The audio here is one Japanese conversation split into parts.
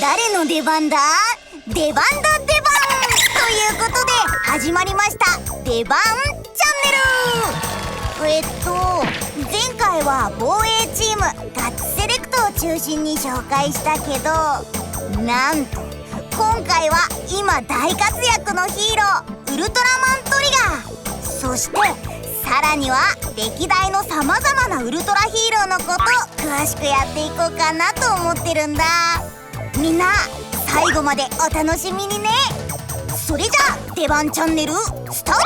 誰の出番だ？出番だ出番ということで始まりました出番チャンネル。前回は防衛チームガッツセレクトを中心に紹介したけど、なんと今回は今大活躍のヒーローウルトラマントリガー、そしてさらには歴代のさまざまなウルトラヒーローのこと詳しくやっていこうかなと思ってるんだ。みんな最後までお楽しみにね。それじゃあ出番チャンネルスタート。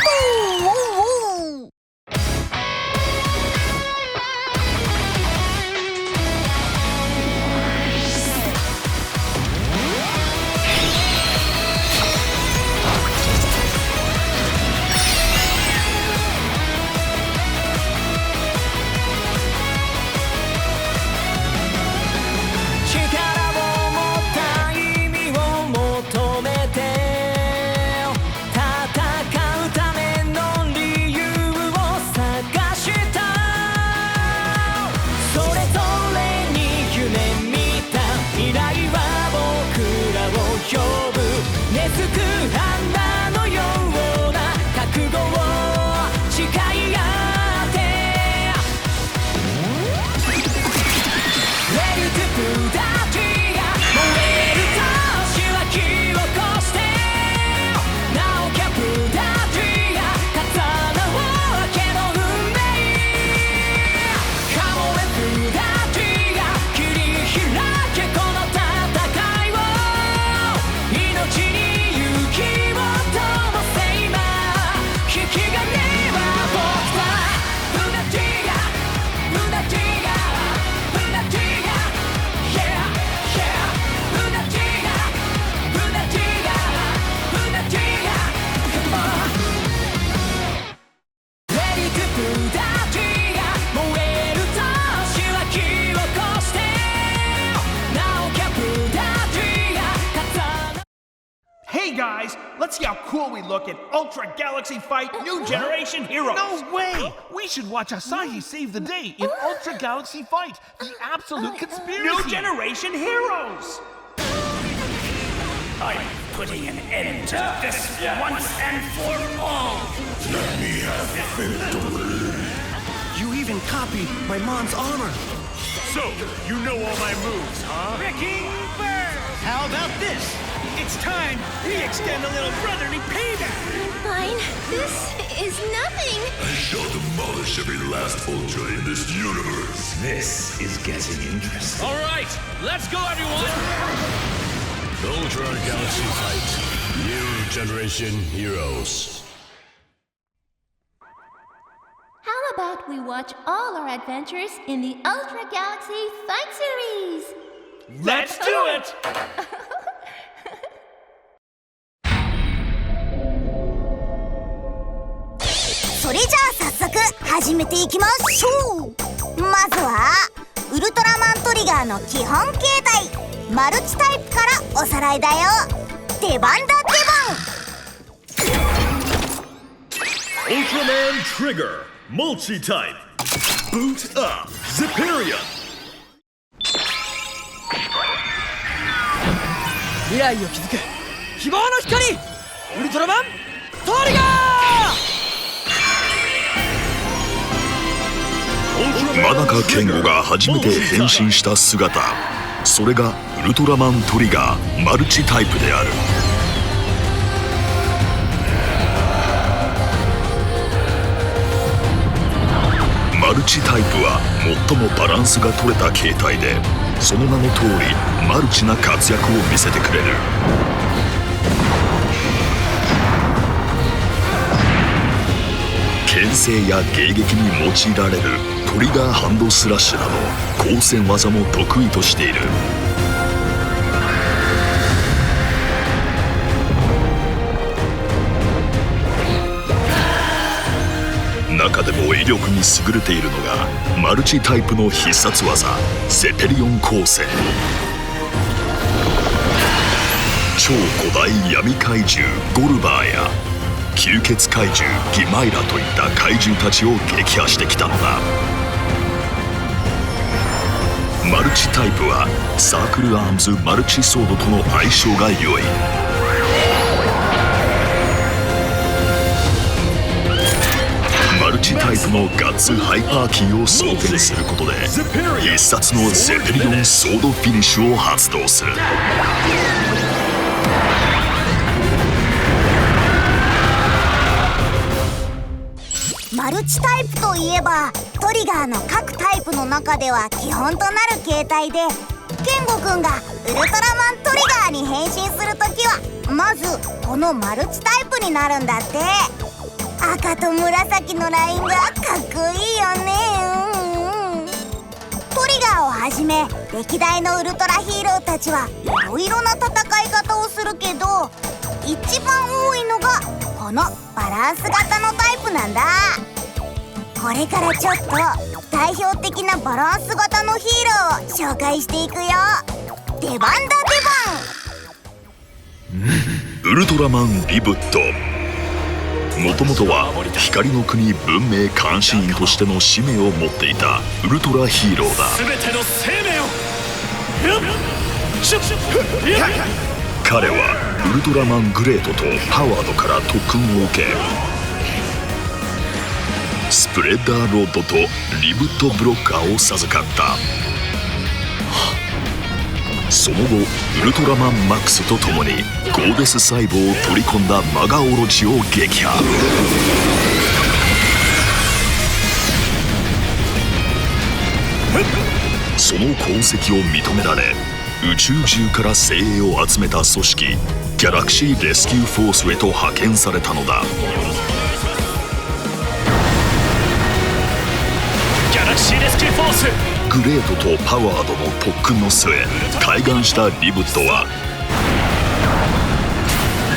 Hey guys, let's see how cool we look in Ultra Galaxy Fight New Generation Heroes! No way! We should watch Asahi save the day in Ultra Galaxy Fight, the absolute conspiracy! New Generation Heroes! I'm putting an end to this once and for all! Let me have victory! You even copied my mom's armor! So, you know all my moves, huh? Ricky Bird! How about this? It's time we extend a little brotherly payback! Fine, this is nothing. I shall demolish every last Ultra in this universe! This is getting interesting. Alright, let's go everyone! Ultra Galaxy Fight New Generation Heroes. How about we watch all our adventures in the Ultra Galaxy Fight Series? Let's do it! それじゃあ早速始めていきましょう。まずはウルトラマントリガーの基本形態マルチタイプからおさらいだよ。出番だ出番。 Ultraman Trigger Multi-Type Boot Up Ziperion 未来を築く希望の光ウルトラマントリガ真中健吾が初めて変身した姿、それがウルトラマントリガーマルチタイプである。マルチタイプは最もバランスが取れた形態で、その名の通りマルチな活躍を見せてくれる。牽制や迎撃に用いられるトリガーハンドスラッシュなど光線技も得意としている。中でも威力に優れているのがマルチタイプの必殺技ゼペリオン光線。超古代闇怪獣ゴルバーや吸血怪獣ギマイラといった怪獣たちを撃破してきたのだ。マルチタイプはサークルアームズマルチソードとの相性が良い。マルチタイプのガッツハイパーキーを装填することで必殺のゼペリオンソードフィニッシュを発動する。マルチタイプといえばトリガーの各タイプの中では基本となる形態で、ケンゴくんがウルトラマントリガーに変身するときはまずこのマルチタイプになるんだって。赤と紫のラインがかっこいいよね。トリガーをはじめ歴代のウルトラヒーローたちはいろいろな戦い方をするけど、一番多いのがこのバランス型のタイプなんだ。これからちょっと代表的なバランス型のヒーローを紹介していくよ。出番だウルトラマンリブット。もともとは光の国文明監視員としての使命を持っていたウルトラヒーローだ。全ての生命を彼はウルトラマングレートとパワードから特訓を受け、スプレッダーロッドとリブットブロッカーを授かった。その後ウルトラマンマックスと共にゴーデス細胞を取り込んだマガオロチを撃破。その功績を認められ宇宙中から精鋭を集めた組織ギャラクシーレスキューフォースへと派遣されたのだ。ギャラクシーレスキューフォース。グレートとパワードの特訓の末開眼したリブットは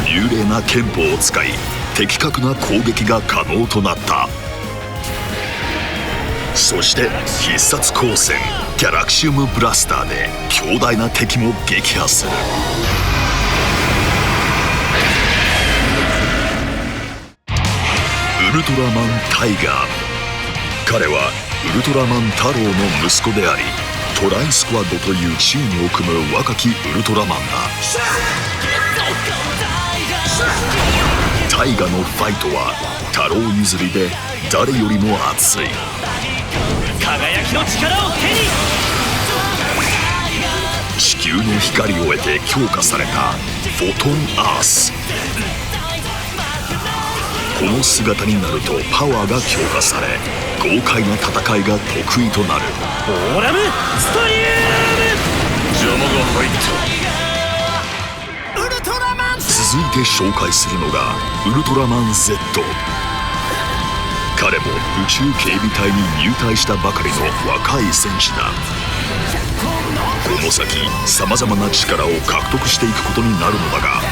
幽霊な拳法を使い的確な攻撃が可能となった。そして必殺光線ギャラクシウムブラスターで強大な敵も撃破する。ウルトラマンタイガー。彼はウルトラマンタロウの息子でありトライスクワッドというチームを組む若きウルトラマンだ。タイガのファイトはタロウ譲りで誰よりも熱い。輝きの力を手に。地球の光を得て強化されたフォトンアース。この姿になるとパワーが強化され豪快な戦いが得意となる。オーラムストリーム。邪魔が入った。ウルトラマン。続いて紹介するのがウルトラマン Z。 彼も宇宙警備隊に入隊したばかりの若い戦士だ。この先さまざまな力を獲得していくことになるのだが、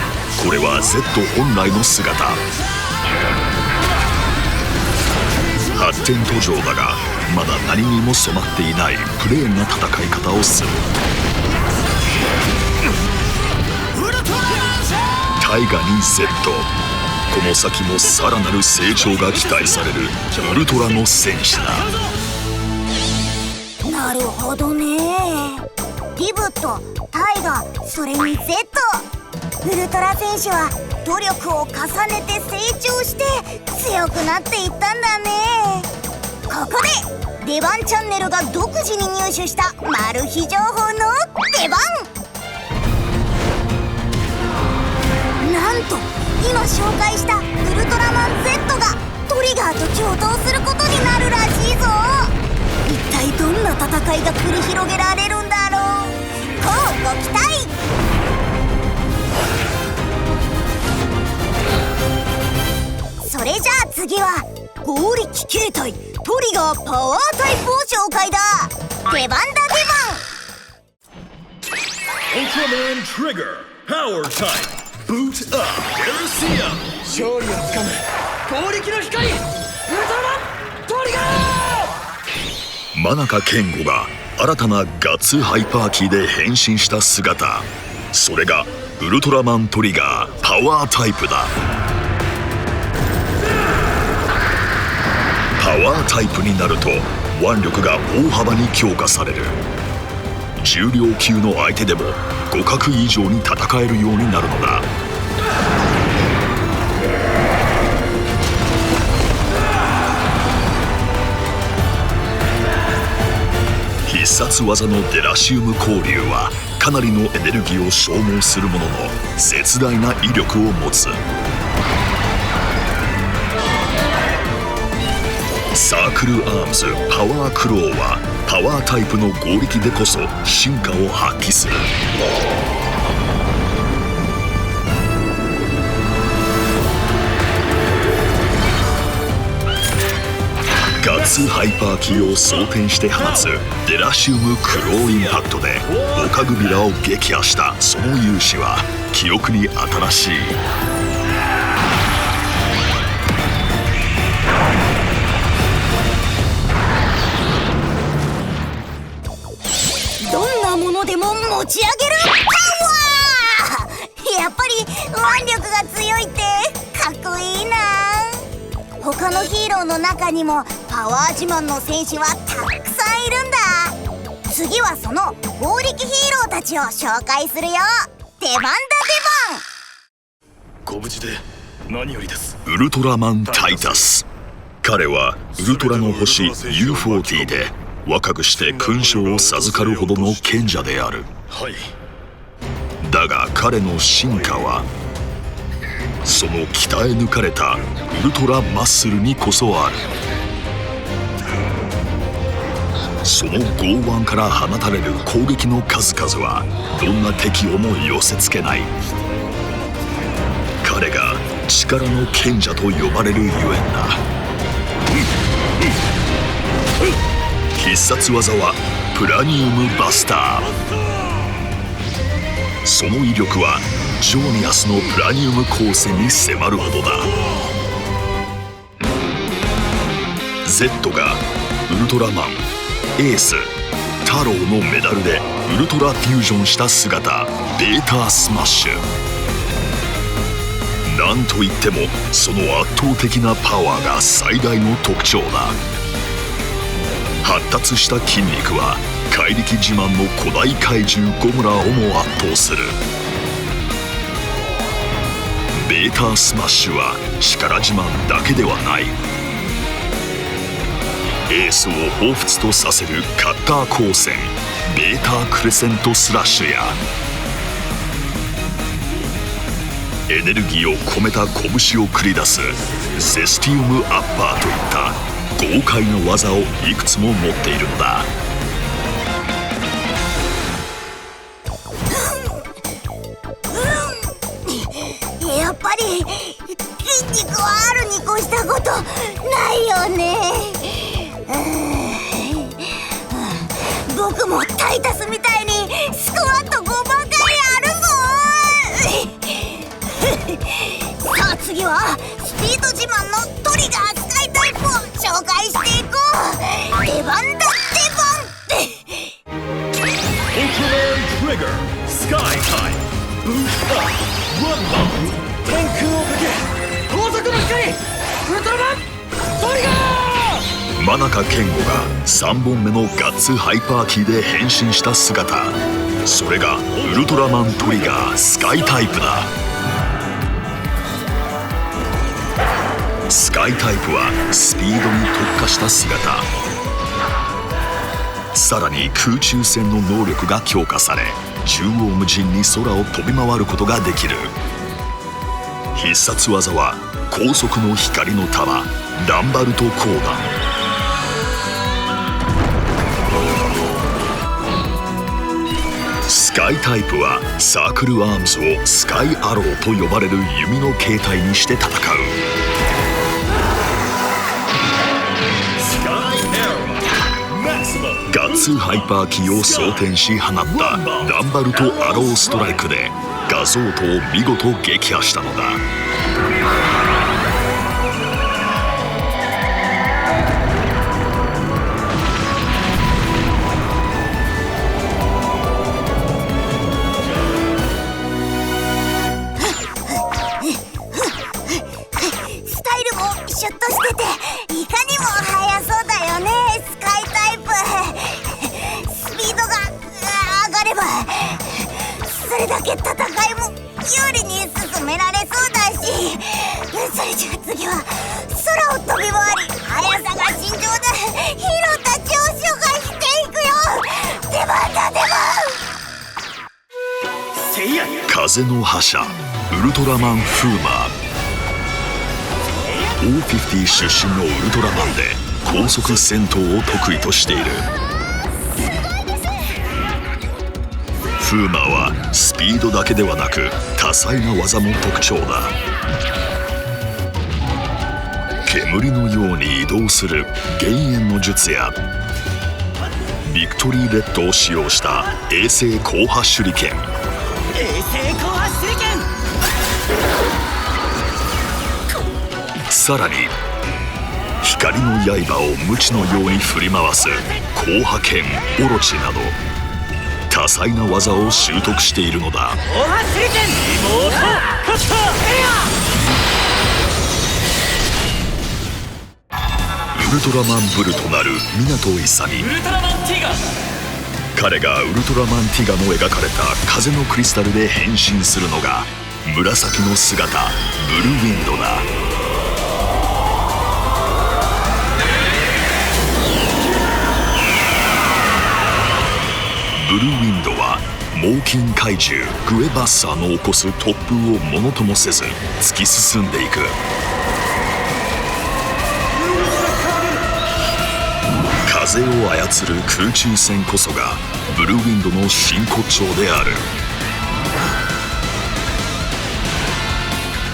これは Z 本来の姿。発展途上だがまだ何にも染まっていないプレーンな戦い方をする。タイガに Z。 この先もさらなる成長が期待されるウルトラの戦士だ。なるほどね。リブット、タイガ、それに Z。 ウルトラ戦士は努力を重ねて成長して強くなっていったんだね。ここで出番チャンネルが独自に入手したマル秘情報の出番。なんと今紹介したウルトラマン Z がトリガーと共闘することになるらしいぞ。一体どんな戦いが繰り広げられるんだろう。乞うご期待。それじゃあ次は合力形態トリガーパワータイプを紹介だ。出番だウルトラマントリガーパワータイプブートアップエルシアム。勝利をつかむ合力の光ウルトラマントリガー。真中健吾が新たなガッツハイパーキーで変身した姿、それがウルトラマントリガーパワータイプだ。パワータイプになると腕力が大幅に強化される。重量級の相手でも互角以上に戦えるようになるのだ。必殺技のデラシウム交流はかなりのエネルギーを消耗するものの絶大な威力を持つ。サークルアームズパワークローはパワータイプの合力でこそ進化を発揮する。ガッツハイパーキーを装填して放つデラシウムクローインパクトでオカグビラを撃破したその勇姿は記憶に新しい。どんなものでも持ち上げるパワー。やっぱり腕力が強いってかっこいいな。他のヒーローの中にもパワー自慢の戦士はたくさんいるんだ。次はその合力ヒーローたちを紹介するよ。出番だ出番。ご無事で何よりです。ウルトラマンタイタス。彼はウルトラの星 U40 で若くして勲章を授かるほどの賢者である。はい。だが彼の進化はその鍛え抜かれたウルトラマッスルにこそある。その剛腕から放たれる攻撃の数々はどんな敵をも寄せつけない。彼が力の賢者と呼ばれるゆえんだ。必殺技はプラニウムバスター。その威力はジョーニアスのプラニウム光線に迫るほどだ。 Z がウルトラマン、エース、タローのメダルでウルトラフュージョンした姿、ベータスマッシュ。なんといってもその圧倒的なパワーが最大の特徴だ。発達した筋肉は怪力自慢の古代怪獣ゴムラをも圧倒する。ベータスマッシュは力自慢だけではない。エースを彷彿とさせるカッター光線ベータクレセントスラッシュやエネルギーを込めた拳を繰り出すセスティウムアッパーといった豪快な技をいくつも持っているのだ。やっぱり筋肉はあるに越したことないよね。僕もタイタスみたいにスクワット5万回やるぞ。さあ次はスピード自慢のトリガースカイタイプを紹介していこう。出番だ出番。Ultraman Trigger Sky Type Boost Up Run Bound 天空をかけ高速の光ウルトラマントリガー。真中健吾が3本目のガッツハイパーキーで変身した姿、それがウルトラマントリガースカイタイプだ。スカイタイプはスピードに特化した姿。さらに空中戦の能力が強化され縦横無尽に空を飛び回ることができる。必殺技は高速の光の玉ランバルト光弾。スカイタイプはサークルアームズをスカイアローと呼ばれる弓の形態にして戦う。ガッツハイパーキーを装填し放ったランバルトアローストライクでガゾートを見事撃破したのだ。スタイルもシュッとしてていかにも速そうだよね。スカイタイプスピードがそれだけ戦いも有利に進められそうだし、それじゃあ次は空を飛び回り速さが尋常なヒーローたちを紹介していくよ。出番だ出番。風の覇者ウルトラマンフーマー。O50 出身のウルトラマンで高速戦闘を得意としている。フーマーはスピードだけではなく多彩な技も特徴だ。煙のように移動する幻炎の術やビクトリーレッドを使用した衛星光波手裏剣。さらに光の刃を鞭のように振り回す光波剣オロチなど多彩な技を習得しているのだ。ウルトラマンブルとなる湊勇。彼がウルトラマンティガの描かれた風のクリスタルで変身するのが紫の姿ブルーウィンドだ。ブルーウィンドは猛禽怪獣グエバッサーの起こす突風をものともせず突き進んでいく。風を操る空中戦こそがブルーウィンドの真骨頂である。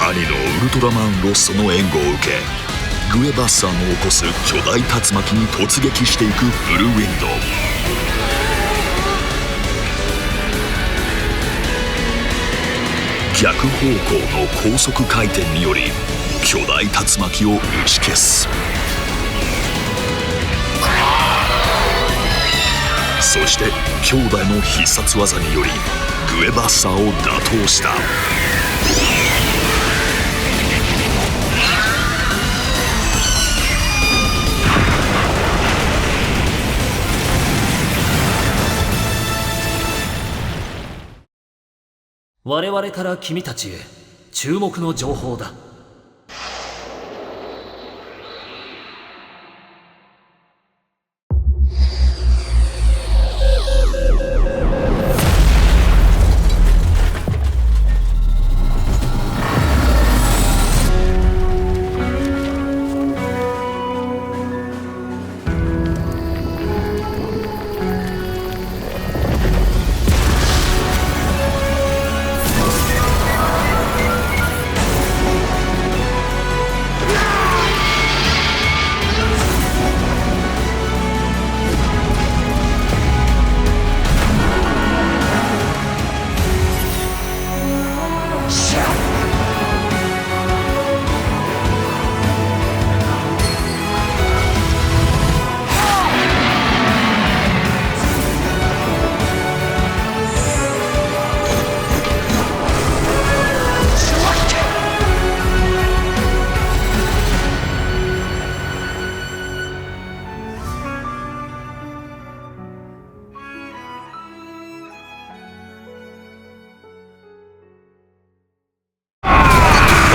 兄のウルトラマンロッソの援護を受けグエバッサーの起こす巨大竜巻に突撃していくブルーウィンド。逆方向の高速回転により巨大竜巻を打ち消す。そして兄弟の必殺技によりグエバッサーを打倒した。我々から君たちへ注目の情報だ。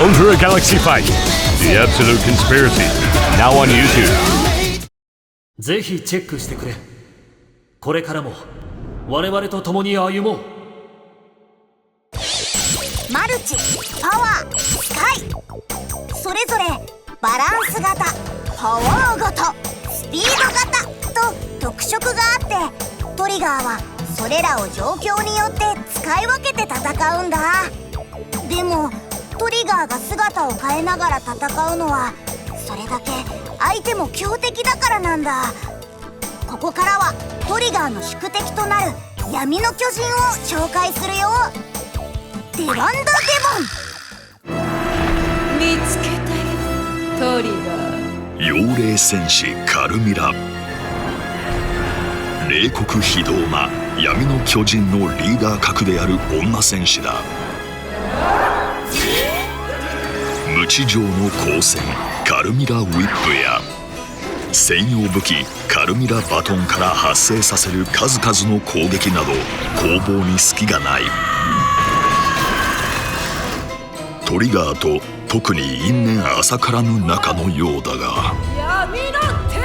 Ultra Galaxy Fight The Absolute Conspiracy Now on YouTube ぜひチェックしてくれ。これからも我々と共に歩もう。マルチ、パワー、スカイ、それぞれバランス型、パワー型、スピード型と特色があって、トリガーはそれらを状況によって使い分けて戦うんだ。でもトリガーが姿を変えながら戦うのはそれだけ相手も強敵だからなんだ。ここからはトリガーの宿敵となる闇の巨人を紹介するよ。デバンダデボン。見つけたよトリガー。妖霊戦士カルミラ。冷酷非道な闇の巨人のリーダー格である女戦士だ。無地上の光線カルミラウィップや専用武器カルミラバトンから発生させる数々の攻撃など攻防に隙がない。トリガーと特に因縁浅からぬ仲のようだが、闇の手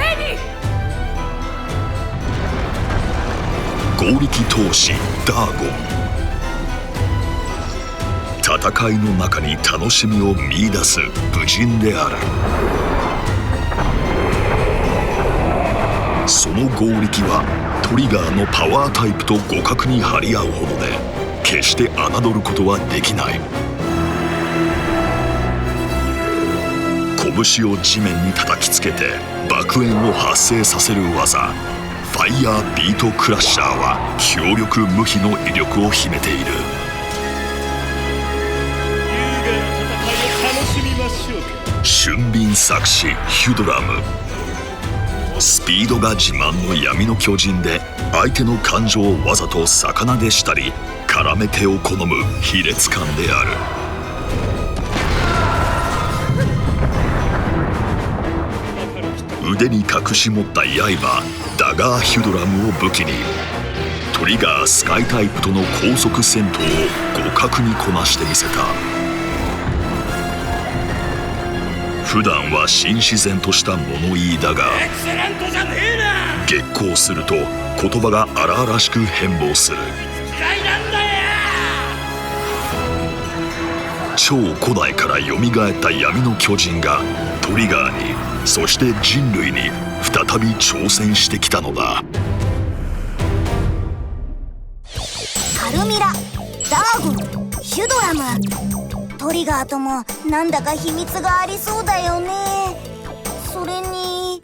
に剛力闘士ダーゴン、戦いの中に楽しみを見出す武人である。その剛力はトリガーのパワータイプと互角に張り合うほどで、決して侮ることはできない。拳を地面に叩きつけて爆炎を発生させる技、ファイヤービートクラッシャーは強力無比の威力を秘めている。俊敏作詞ヒュドラム、スピードが自慢の闇の巨人で、相手の感情をわざと逆なでしたり絡め手を好む卑劣感である。腕に隠し持った刃ダガーヒュドラムを武器に、トリガースカイタイプとの高速戦闘を互角にこなしてみせた。普段は新自然とした物言いだが、激高すると言葉が荒々しく変貌する。超古代から蘇った闇の巨人がトリガーに、そして人類に再び挑戦してきたのだ。カルミラ、ダーゴン、ヒュドラム、トリガーともなんだか秘密がありそうだよね。それに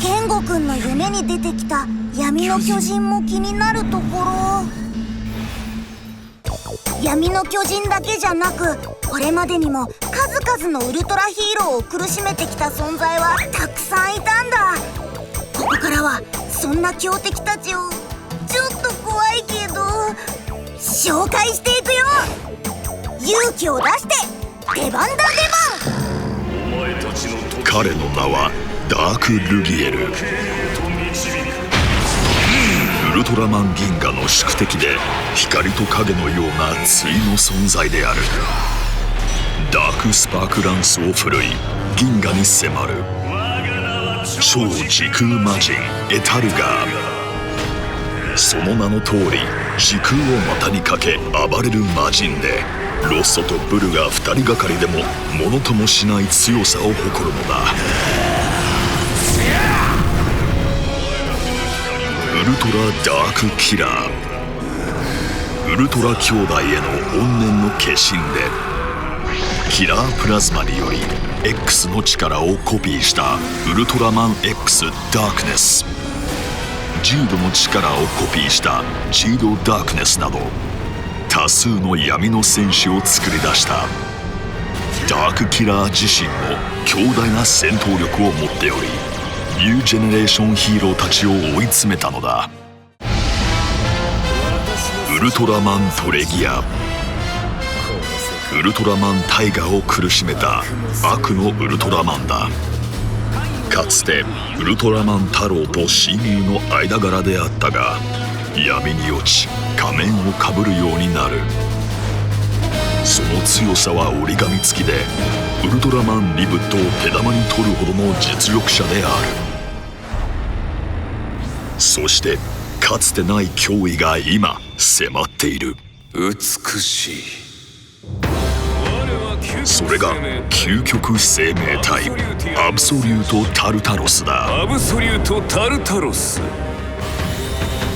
ケンゴくんの夢に出てきた闇の巨人も気になるところ。闇の巨人だけじゃなく、これまでにも数々のウルトラヒーローを苦しめてきた存在はたくさんいたんだ。ここからはそんな強敵たちをちょっと怖いけど紹介していくよ。勇気を出して出番だ出番。彼の名はダーク・ルギエル。ウルトラマン銀河の宿敵で、光と影のような対の存在である。ダークスパークランスを振るい銀河に迫る超時空魔人エタルガー。その名の通り時空を股にかけ暴れる魔人で、ロッソとブルが2人がかりでもものともしない強さを誇るのだ。ウルトラダークキラー。ウルトラ兄弟への怨念の化身で、キラープラズマにより X の力をコピーしたウルトラマン X ダークネス、ジードの力をコピーしたジードダークネスなど、多数の闇の戦士を作り出した。ダークキラー自身も強大な戦闘力を持っており、ニュージェネレーションヒーローたちを追い詰めたのだ。ウルトラマントレギア。ウルトラマンタイガーを苦しめた悪のウルトラマンだ。かつてウルトラマン太郎と親友の間柄であったが、闇に落ち仮面をかぶるようになる。その強さは折り紙付きで、ウルトラマンリブットを手玉に取るほどの実力者である。そしてかつてない脅威が今迫っている。美しい。それが究極生命体アブソリュート・タルタロスだ。アブソリュート・タルタロス。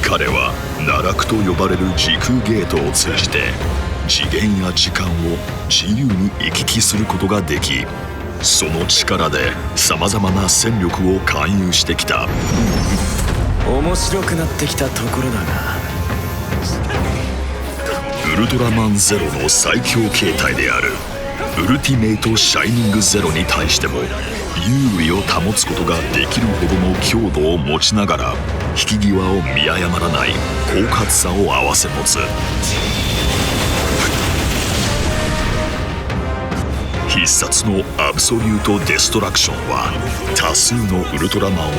彼は奈落と呼ばれる時空ゲートを通じて次元や時間を自由に行き来することができ、その力でさまざまな戦力を勧誘してきた。面白くなってきたところだが、ウルトラマンゼロの最強形態であるウルティメイト・シャイニングゼロに対しても優位を保つことができるほどの強度を持ちながら、引き際を見誤らない狡猾さを併せ持つ。必殺のアブソリュート・デストラクションは多数のウルトラマンを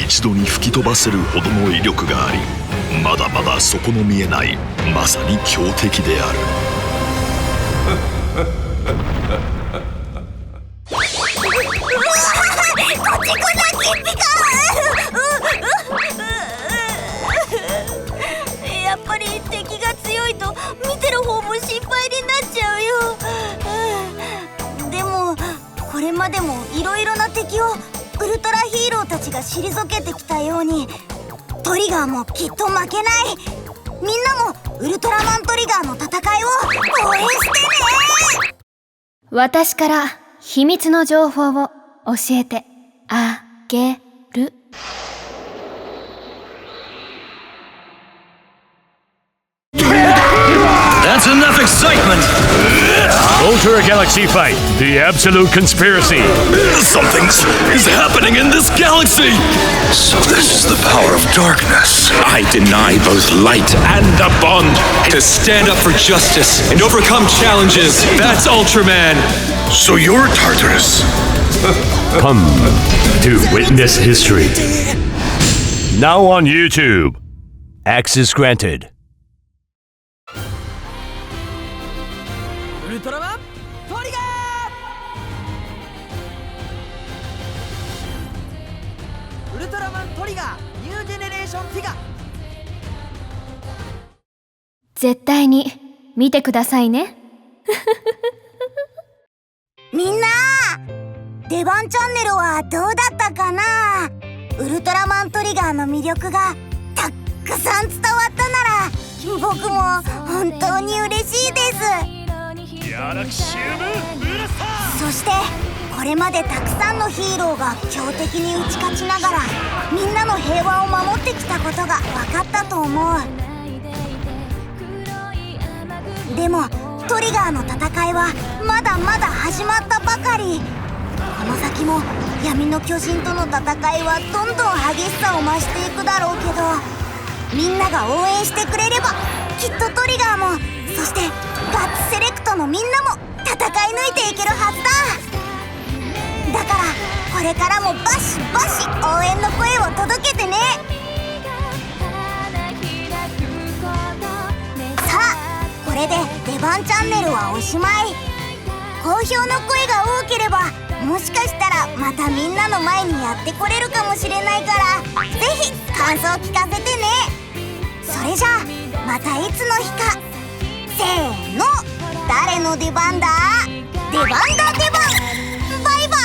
一度に吹き飛ばせるほどの威力があり、まだまだ底の見えないまさに強敵である。やっぱり敵が強いと見てる方も心配になっちゃうよ。でもこれまでもいろいろな敵をウルトラヒーローたちが退けてきたように、トリガーもきっと負けない。みんなもウルトラマントリガーの戦いを応援してね。私から秘密の情報を教えてあげる。That's enough excitement! Ultra Galaxy Fight, the absolute conspiracy. Something is happening in this galaxy! So this is the power of darkness. I deny both light and the bond. To stand up for justice and overcome challenges. That's Ultraman. So you're Tartarus. Come to witness history. Now on YouTube. Access granted. ウルトラマントリガー。ウルトラマントリガーニュージェネレーションフィガー。絶対に見てくださいね。みんな、出番チャンネルはどうだったかな。ウルトラマントリガーの魅力がたくさん伝わったなら僕も本当に嬉しいです。そしてこれまでたくさんのヒーローが強敵に打ち勝ちながらみんなの平和を守ってきたことが分かったと思う。でもトリガーの戦いはまだまだ始まったばかり。この先も闇の巨人との戦いはどんどん激しさを増していくだろうけど、みんなが応援してくれればきっとトリガーも、そしてガッツセレクトのみんなも戦い抜いていけるはずだ。だからこれからもバシバシ応援の声を届けてね。さあこれで出番チャンネルはおしまい。好評の声が多ければもしかしたらまたみんなの前にやってこれるかもしれないから、ぜひ感想聞かせてね。それじゃあまたいつの日か。せーの、誰の出番だ？出番だ出番。バイバー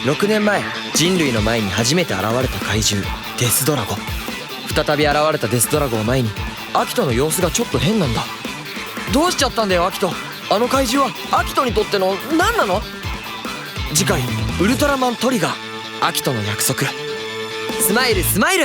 イ。6年前人類の前に初めて現れた怪獣デスドラゴン。再び現れたデスドラゴンを前にアキトの様子がちょっと変なんだ。どうしちゃったんだよアキト。あの怪獣はアキトにとっての何なの？次回ウルトラマントリガー、アキトの約束。スマイルスマイル。